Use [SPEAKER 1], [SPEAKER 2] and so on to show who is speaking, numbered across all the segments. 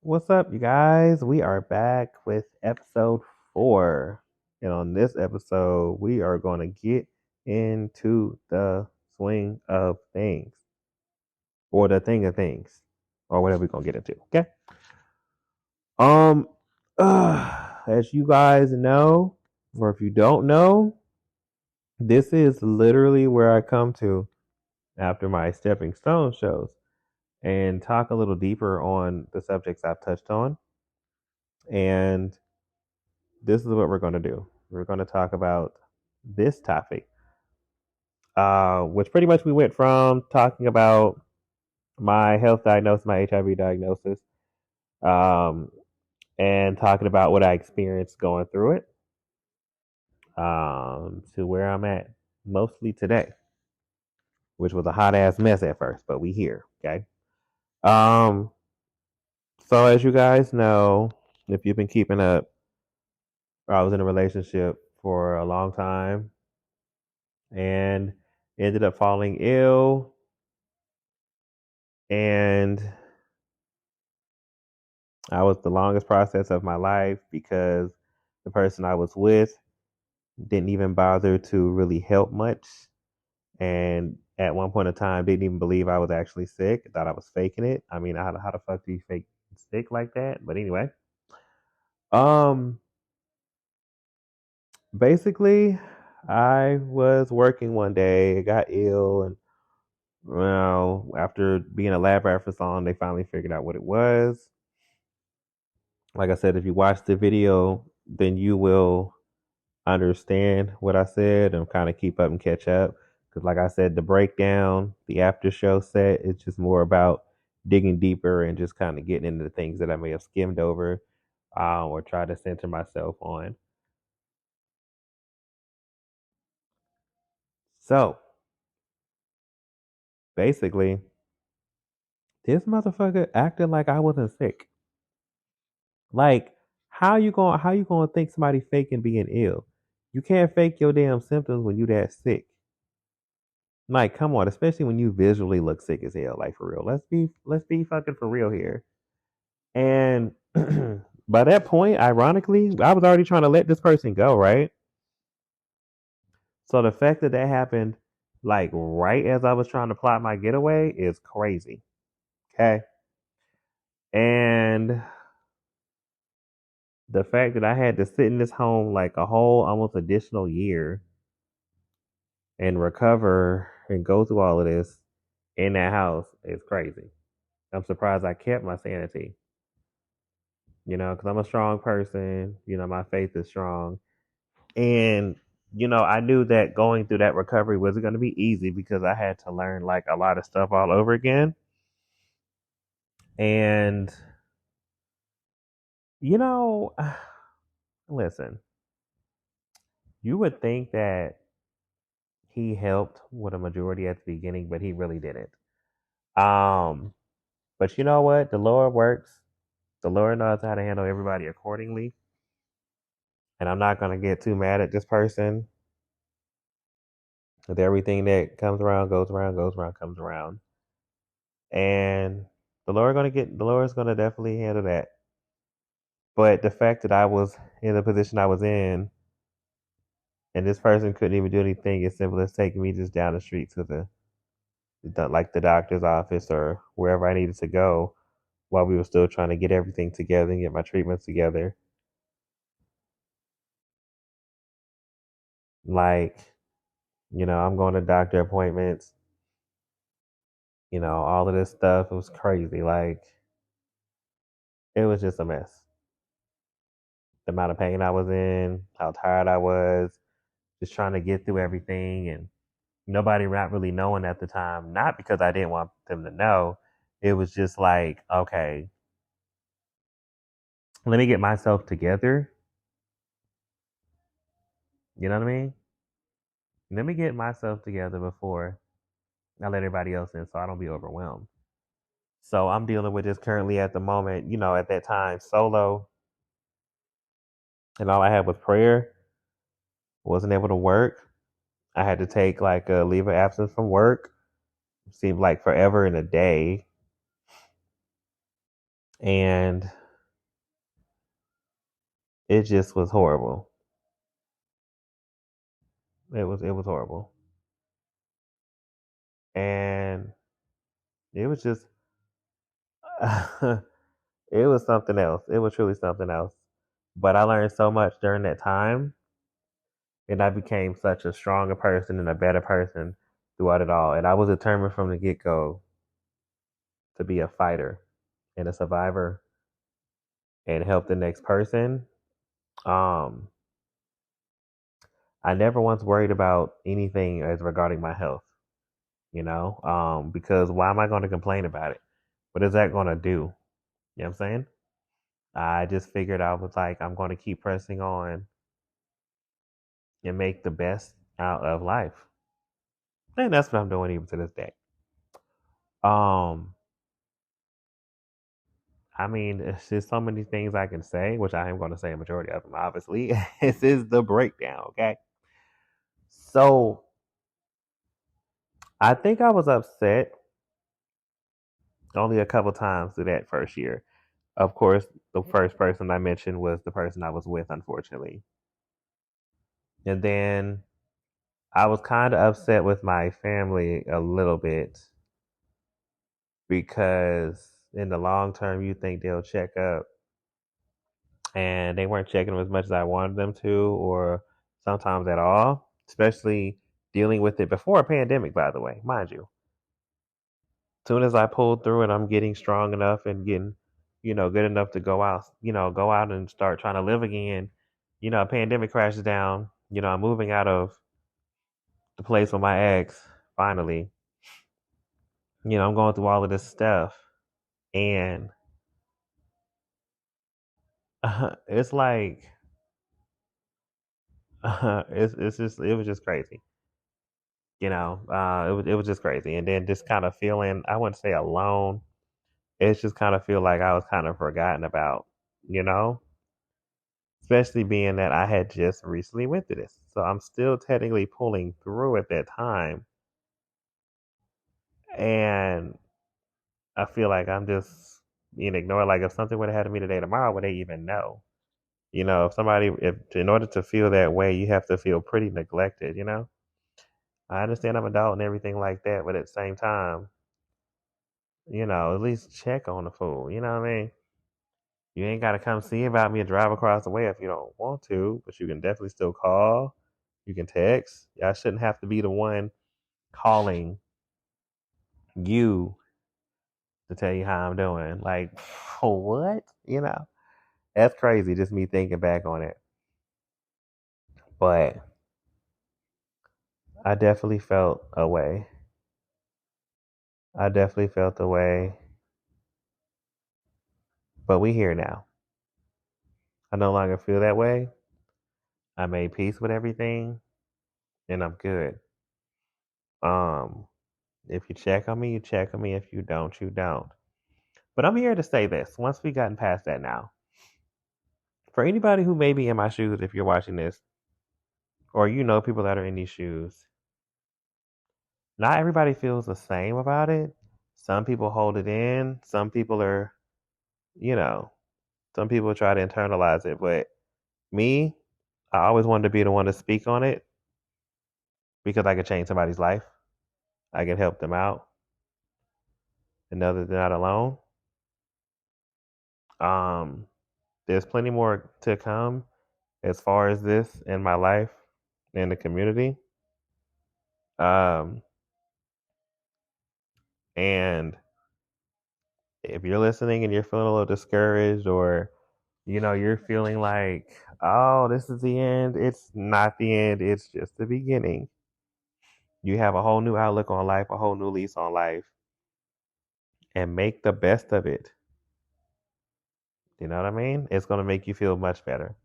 [SPEAKER 1] What's up, you guys? We are back with episode 4. And on this episode, we are going to get into the swing of things or the thing of things or whatever we're going to get into. Okay. Um, as you guys know, or if you don't know, this is literally where I come to after my stepping stone shows and talk a little deeper on the subjects I've touched on. And this is what we're going to do. We're going to talk about this topic, which pretty much we went from talking about my health diagnosis, my HIV diagnosis, um, and talking about what I experienced going through it, to where I'm at mostly today, which was a hot ass mess at first, but we here, okay? Um, so as you guys know, if you've been keeping up, I was in a relationship for a long time and ended up falling ill. And I was the longest process of my life because the person I was with didn't even bother to really help much. And at one point in time, didn't even believe I was actually sick. Thought I was faking it. I mean, how the fuck do you fake sick like that? But anyway, um, basically, I was working one day, got ill, and well, after being a lab rat for so long, they finally figured out what it was. Like I said, if you watch the video, then you will understand what I said and kind of keep up and catch up. Because, like I said, the breakdown, the after show set, it's just more about digging deeper and just kind of getting into the things that I may have skimmed over, or try to center myself on. So, basically, this motherfucker acted like I wasn't sick. Like, how you gonna think somebody faking being ill? You can't fake your damn symptoms when you that sick. Like, come on, especially when you visually look sick as hell. Like for real. Let's be fucking for real here. And by that point, ironically, I was already trying to let this person go, right? So the fact that that happened like right as I was trying to plot my getaway is crazy. Okay. And the fact that I had to sit in this home like a whole almost additional year and recover and go through all of this in that house is crazy. I'm surprised I kept my sanity. Because I'm a strong person. My faith is strong. And, I knew that going through that recovery wasn't going to be easy because I had to learn like a lot of stuff all over again. And, you know, listen, you would think that he helped with a majority at the beginning, but he really didn't. Um, but you know what? The Lord works. The Lord knows how to handle everybody accordingly. And I'm not going to get too mad at this person with everything that comes around, goes around, goes around, comes around. And the Lord's gonna definitely handle that. But the fact that I was in the position I was in and this person couldn't even do anything as simple as taking me just down the street to the doctor's office or wherever I needed to go while we were still trying to get everything together and get my treatments together. Like, I'm going to doctor appointments, all of this stuff. It was crazy. Like, it was just a mess. The amount of pain I was in, how tired I was, just trying to get through everything, and nobody not really knowing at the time. Not because I didn't want them to know. It was just like, okay, let me get myself together. You know what I mean? Let me get myself together before I let everybody else in so I don't be overwhelmed. So I'm dealing with this currently at the moment, at that time, solo. And all I had was prayer. Wasn't able to work. I had to take like a leave of absence from work. Seemed like forever in a day. And it just was horrible. It was horrible. And it was just it was something else. It was truly something else. But I learned so much during that time, and I became such a stronger person and a better person throughout it all. And I was determined from the get go to be a fighter and a survivor and help the next person. Um, I never once worried about anything as regarding my health, because why am I going to complain about it? What is that going to do? You know what I'm saying? I just figured I was like, I'm going to keep pressing on and make the best out of life. And that's what I'm doing even to this day. Um, I mean, it's just so many things I can say, which I am going to say a majority of them, obviously. This is the breakdown, okay? So I think I was upset only a couple times through that first year. Of course, the first person I mentioned was the person I was with, unfortunately. And then I was kind of upset with my family a little bit because in the long term, you think they'll check up, and they weren't checking them as much as I wanted them to, or sometimes at all, especially dealing with it before a pandemic, by the way, mind you. As soon as I pulled through and I'm getting strong enough and getting, good enough to go out and start trying to live again, a pandemic crashes down, I'm moving out of the place with my ex, finally. I'm going through all of this stuff. And it's like, it was just crazy. It was just crazy. And then just kind of feeling, I wouldn't say alone. It's just kind of feel like I was kind of forgotten about, you know, especially being that I had just recently went through this. So I'm still technically pulling through at that time. And I feel like I'm just being ignored. Like if something would have happened to me today, tomorrow, would they even know? If in order to feel that way, you have to feel pretty neglected, I understand I'm an adult and everything like that, but at the same time, at least check on the fool. You know what I mean? You ain't got to come see about me and drive across the way if you don't want to, but you can definitely still call. You can text. I shouldn't have to be the one calling you to tell you how I'm doing. Like, what? That's crazy. Just me thinking back on it. But I definitely felt a way. I definitely felt a way. But we here now. I no longer feel that way. I made peace with everything, and I'm good. Um, if you check on me, you check on me. If you don't, you don't. But I'm here to say this. Once we gotten past that now, for anybody who may be in my shoes, if you're watching this, or people that are in these shoes, not everybody feels the same about it. Some people hold it in. Some people are, you know, some people try to internalize it. But me, I always wanted to be the one to speak on it because I could change somebody's life. I can help them out and know that they're not alone. Um, there's plenty more to come as far as this in my life and the community. Um, and if you're listening and you're feeling a little discouraged, or you're feeling like, oh, this is the end, it's not the end, it's just the beginning. You have a whole new outlook on life, a whole new lease on life, and make the best of it. You know what I mean? It's going to make you feel much better.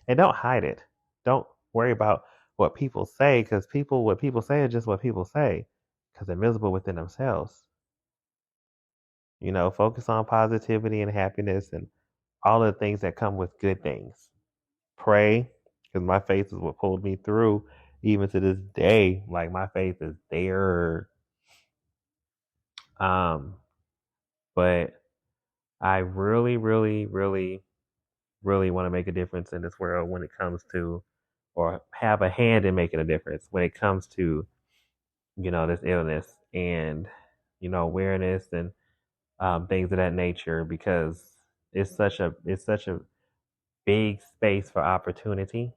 [SPEAKER 1] And don't hide it. Don't worry about what people say, because what people say is just what people say, because they're miserable within themselves. Focus on positivity and happiness and all the things that come with good things. Pray, because my faith is what pulled me through even to this day. Like my faith is there. Um, but I really, really, really, really want to make a difference in this world when it comes to, or have a hand in making a difference when it comes to, this illness and, awareness and things of that nature, because it's such a big space for opportunity,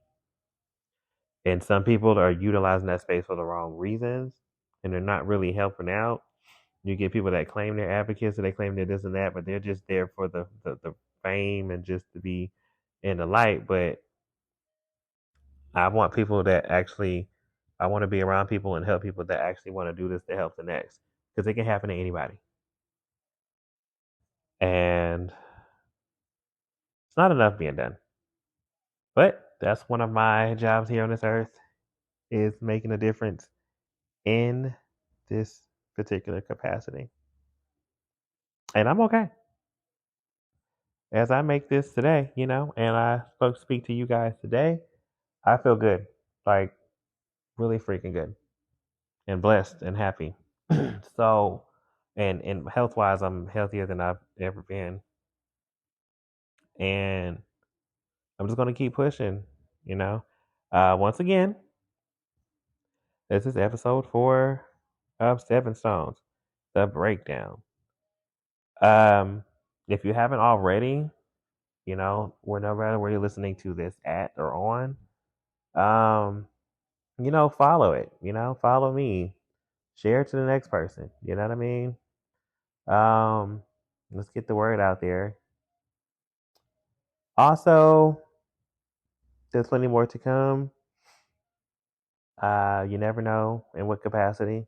[SPEAKER 1] and some people are utilizing that space for the wrong reasons, and they're not really helping out. You get people that claim they're advocates and they claim they're this and that, but they're just there for the fame and just to be in the light. But I want people that actually, I want to be around people and help people that actually want to do this to help the next, because it can happen to anybody. And it's not enough being done. But that's one of my jobs here on this earth, is making a difference in this particular capacity. And I'm okay. As I make this today, and I speak to you guys today, I feel good. Like, really freaking good. And blessed and happy. So, and health wise, I'm healthier than I've ever been. And I'm just gonna keep pushing, you know. Once again, this is episode 4 of Seven Stones, the breakdown. Um, if you haven't already, whenever where you're listening to this at or on, um, follow it. Follow me. Share it to the next person. You know what I mean? Um, let's get the word out there. Also, there's plenty more to come. You never know in what capacity.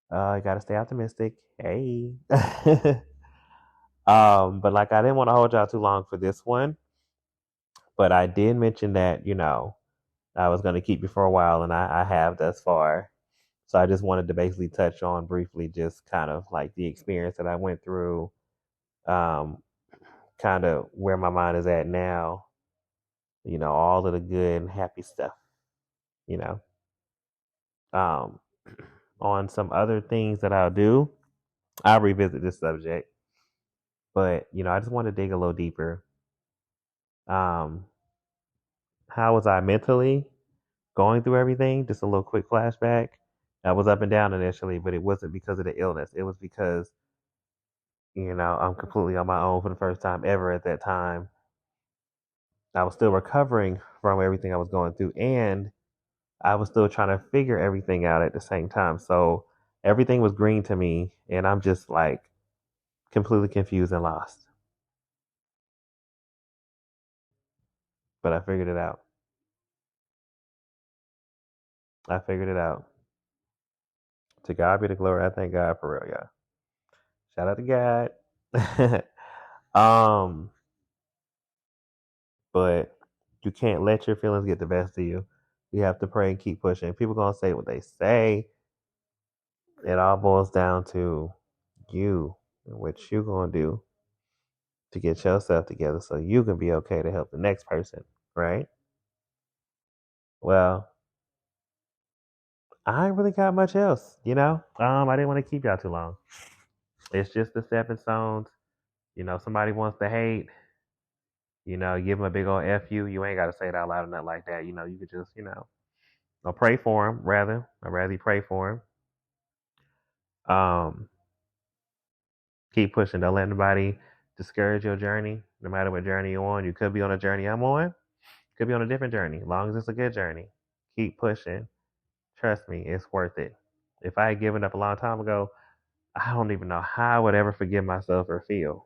[SPEAKER 1] You gotta stay optimistic. Hey. But like, I didn't want to hold y'all too long for this one, but I did mention that, I was gonna keep you for a while, and I have thus far. So I just wanted to basically touch on briefly just kind of like the experience that I went through, um, kind of where my mind is at now, all of the good and happy stuff, you know. Um, on some other things that I'll do, I'll revisit this subject, but I just want to dig a little deeper. Um, how was I mentally going through everything? Just a little quick flashback. I was up and down initially, but it wasn't because of the illness. It was because, I'm completely on my own for the first time ever at that time. I was still recovering from everything I was going through, and I was still trying to figure everything out at the same time. So everything was green to me, and I'm just like completely confused and lost. But I figured it out. I figured it out. To God be the glory. I thank God for real, y'all. Shout out to God. um, but you can't let your feelings get the best of you. You have to pray and keep pushing. People gonna say what they say. It all boils down to you and what you gonna do to get yourself together so you can be okay to help the next person, right? Well, I ain't really got much else. I didn't want to keep y'all too long. It's just the stepping stones. Somebody wants to hate, give them a big old F you. You ain't got to say it out loud or nothing like that. You could just, or pray for them, rather. I'd rather you pray for them. Keep pushing. Don't let anybody discourage your journey, no matter what journey you're on. You could be on a journey I'm on, could be on a different journey. As long as it's a good journey, keep pushing. Trust me, it's worth it. If I had given up a long time ago, I don't even know how I would ever forgive myself or feel.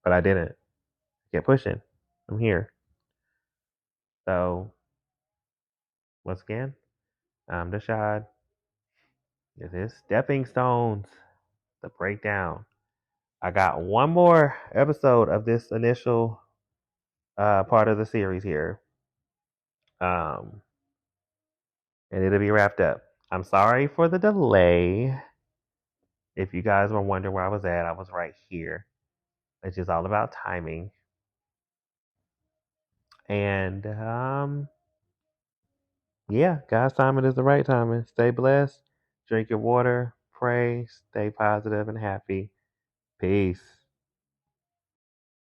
[SPEAKER 1] But I didn't. Kept pushing. I'm here. So, once again, I'm Dashad. This is Stepping Stones, the breakdown. I got one more episode of this initial part of the series here. Um, and it'll be wrapped up. I'm sorry for the delay. If you guys were wondering where I was at, I was right here. It's just all about timing. And yeah, God's timing is the right timing. Stay blessed, drink your water, pray, stay positive and happy. Peace.